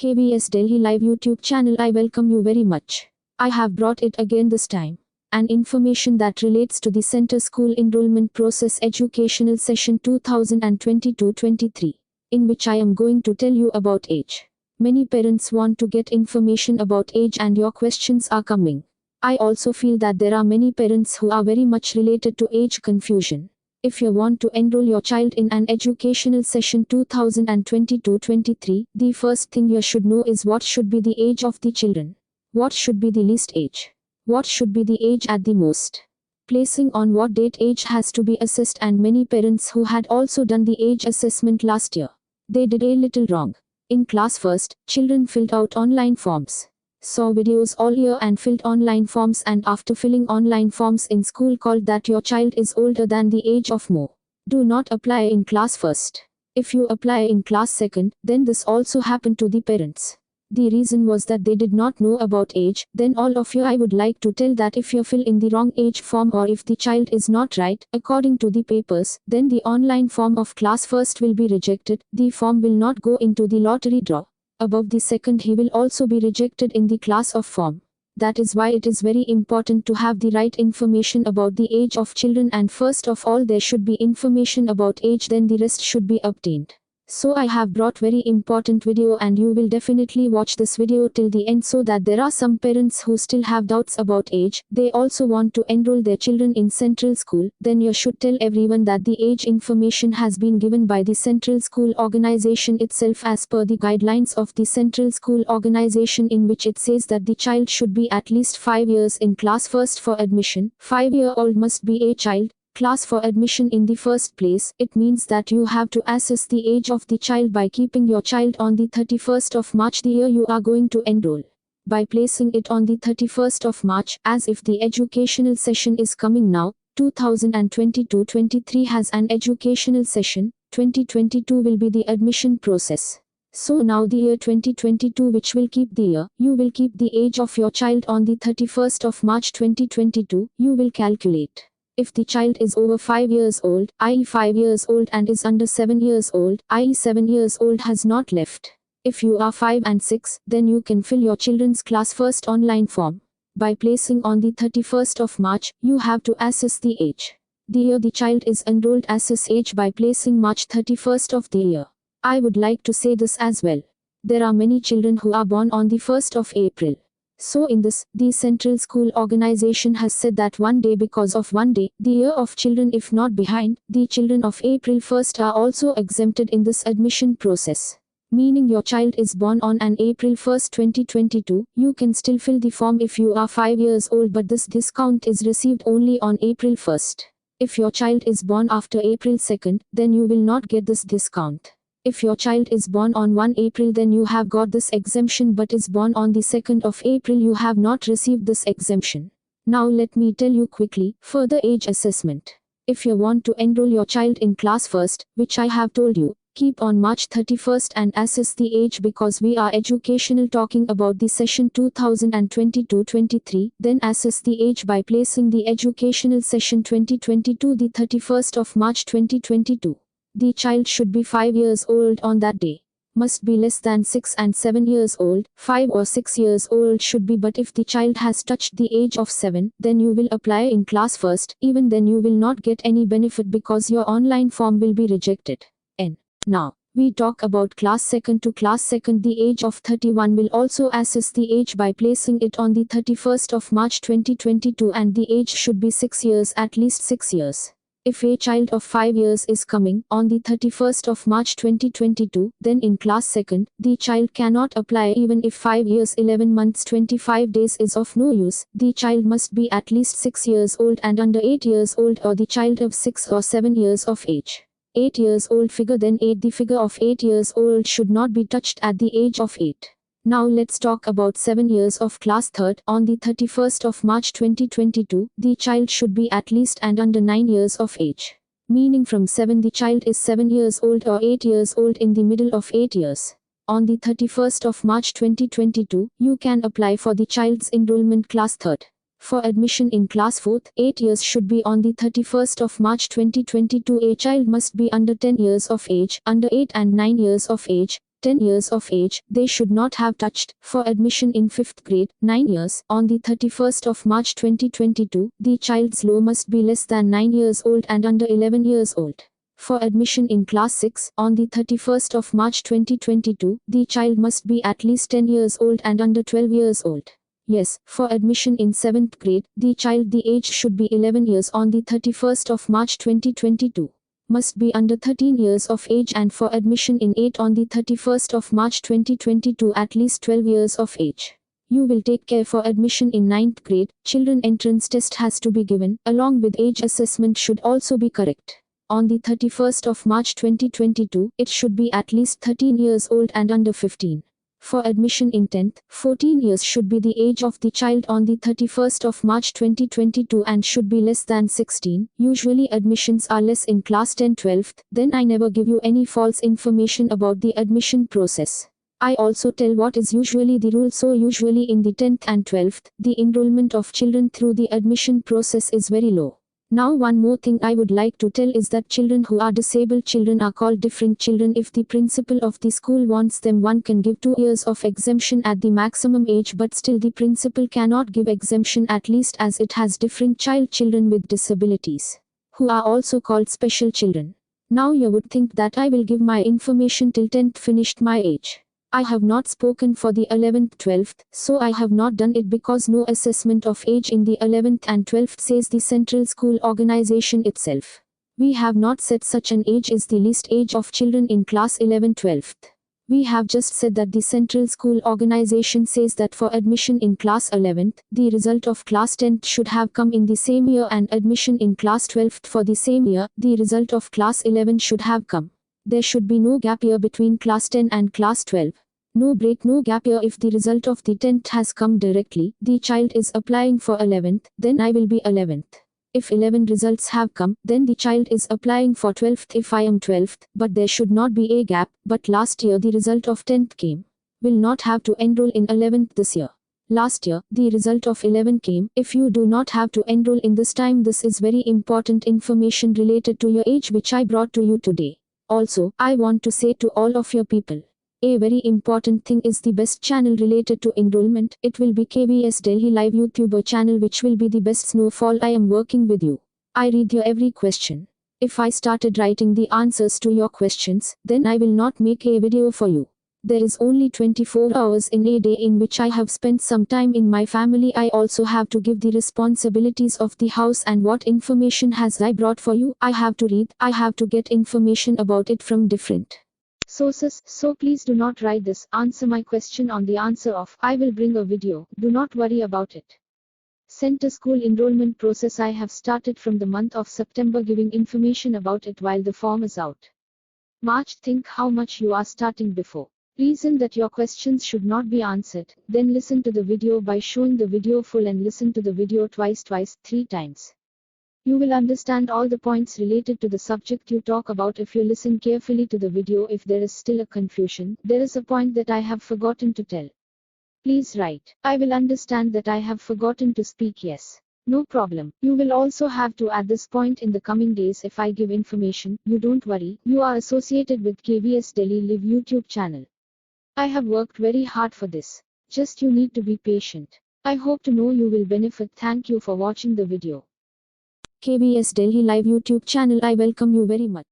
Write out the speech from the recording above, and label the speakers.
Speaker 1: KVS Delhi Live YouTube channel. I welcome you very much. I have brought it again this time. An information that relates to the Center School Enrollment Process Educational Session 2022-23, in which I am going to tell you about age. Many parents want to get information about age and your questions are coming. I also feel that there are many parents who are very much related to age confusion. If you want to enroll your child in an educational session 2022-23, the first thing you should know is what should be the age of the children. What should be the least age? What should be the age at the most? Placing on what date age has to be assessed, and many parents who had also done the age assessment last year, they did a little wrong. In class first, children filled out online forms. Saw videos all year and filled online forms, and after filling online forms in school called that your child is older than the age of more. Do not apply in class first. If you apply in class second, then this also happened to the parents. The reason was that they did not know about age. Then all of you, I would like to tell that if you fill in the wrong age form, or if the child is not right according to the papers, then the online form of class first will be rejected. The form will not go into the lottery draw. Above the second, he will also be rejected in the class of form. That is why it is very important to have the right information about the age of children, and first of all there should be information about age, then the rest should be obtained. So I have brought very important video, and you will definitely watch this video till the end, so that there are some parents who still have doubts about age. They also want to enroll their children in central school. Then you should tell everyone that the age information has been given by the central school organization itself as per the guidelines of the central school organization, in which it says that the child should be at least 5 years in class first for admission. 5-year-old must be a child class for admission in the first place. It means that you have to assess the age of the child by keeping your child on the 31st of March, the year you are going to enroll. By placing it on the 31st of March, as if the educational session is coming now, 2022-23 has an educational session, 2022 will be the admission process. So now the year 2022, which will keep the year, you will keep the age of your child on the 31st of March 2022, you will calculate. If the child is over 5 years old, i.e. 5 years old, and is under 7 years old, i.e. 7 years old has not left. If you are 5 and 6, then you can fill your children's class first online form. By placing on the 31st of March, you have to assess the age. The year the child is enrolled, assess age by placing March 31st of the year. I would like to say this as well. There are many children who are born on the 1st of April. So in this, the central school organization has said that one day, because of one day, the year of children if not behind, the children of April 1st are also exempted in this admission process. Meaning your child is born on an April 1st 2022, you can still fill the form if you are 5 years old, but this discount is received only on April 1st. If your child is born after April 2nd, then you will not get this discount. If your child is born on 1 April, then you have got this exemption, but is born on the 2nd of April, you have not received this exemption. Now let me tell you quickly, further age assessment. If you want to enroll your child in class first, which I have told you, keep on March 31st and assess the age, because we are educational talking about the session 2022-23, then assess the age by placing the educational session 2022 the 31st of March 2022. The child should be 5 years old on that day. Must be less than 6 and 7 years old. 5 or 6 years old should be, but if the child has touched the age of 7, then you will apply in class first. Even then you will not get any benefit, because your online form will be rejected. Now, we talk about class second. To class second, the age of 31 will also assess the age by placing it on the 31st of March 2022, and the age should be 6 years, at least 6 years. If a child of 5 years is coming on the 31st of March 2022, then in class second, the child cannot apply even if 5 years 11 months 25 days is of no use. The child must be at least 6 years old and under 8 years old, or the child of 6 or 7 years of age. 8 years old figure, then 8. The figure of 8 years old should not be touched at the age of 8. Now let's talk about 7 years of class third. On the 31st of March 2022, the child should be at least and under 9 years of age. Meaning from 7, the child is 7 years old or 8 years old, in the middle of 8 years. On the 31st of March 2022, you can apply for the child's enrollment class third. For admission in class 4th, 8 years should be on the 31st of March 2022. A child must be under 10 years of age, under 8 and 9 years of age. 10 years of age, they should not have touched. For admission in 5th grade, 9 years. On the 31st of March 2022, the child's law must be less than 9 years old and under 11 years old. For admission in class 6, on the 31st of March 2022, the child must be at least 10 years old and under 12 years old. Yes, for admission in 7th grade, the age should be 11 years on the 31st of March 2022. Must be under 13 years of age, and for admission in 8 on the 31st of March 2022 at least 12 years of age. You will take care for admission in 9th grade, children entrance test has to be given, along with age assessment should also be correct. On the 31st of March 2022, it should be at least 13 years old and under 15. For admission in 10th, 14 years should be the age of the child on the 31st of March 2022 and should be less than 16. Usually admissions are less in class 10 12th, then I never give you any false information about the admission process. I also tell what is usually the rule, so usually in the 10th and 12th, the enrollment of children through the admission process is very low. Now one more thing I would like to tell is that children who are disabled children are called different children. If the principal of the school wants them, one can give 2 years of exemption at the maximum age, but still the principal cannot give exemption, at least as it has different children with disabilities, who are also called special children. Now you would think that I will give my information till 10th finished my age. I have not spoken for the 11th 12th, so I have not done it because no assessment of age in the 11th and 12th, says the central school organization itself. We have not said such an age is the least age of children in class 11 12th. We have just said that the central school organization says that for admission in class 11th, the result of class 10th should have come in the same year, and admission in class 12th for the same year, the result of class 11 should have come. There should be no gap year between class 10 and class 12. No break, no gap year. If the result of the 10th has come directly, the child is applying for 11th, then I will be 11th. If 11 results have come, then the child is applying for 12th if I am 12th, but there should not be a gap. But last year the result of 10th came. Will not have to enroll in 11th this year. Last year, the result of 11 came. If you do not have to enroll in this time, this is very important information related to your age which I brought to you today. Also, I want to say to all of your people, a very important thing is the best channel related to enrollment. It will be KVS Delhi Live YouTuber channel, which will be the best snowfall. I am working with you. I read your every question. If I started writing the answers to your questions, then I will not make a video for you. There is only 24 hours in a day in which I have spent some time in my family. I also have to give the responsibilities of the house, and what information has I brought for you? I have to read, I have to get information about it from different sources. So please do not write this, answer my question on the answer of, I will bring a video. Do not worry about it. Center school enrollment process, I have started from the month of September giving information about it while the form is out. March, think how much you are starting before. Reason that your questions should not be answered, then listen to the video by showing the video full and listen to the video twice, 3 times. You will understand all the points related to the subject you talk about if you listen carefully to the video. If there is still a confusion, there is a point that I have forgotten to tell, please write. I will understand that I have forgotten to speak. Yes. No problem. You will also have to add this point in the coming days if I give information. You don't worry, you are associated with KVS Delhi Live YouTube channel. I have worked very hard for this. Just you need to be patient. I hope to know you will benefit. Thank you for watching the video. KVS Delhi Live YouTube channel, I welcome you very much.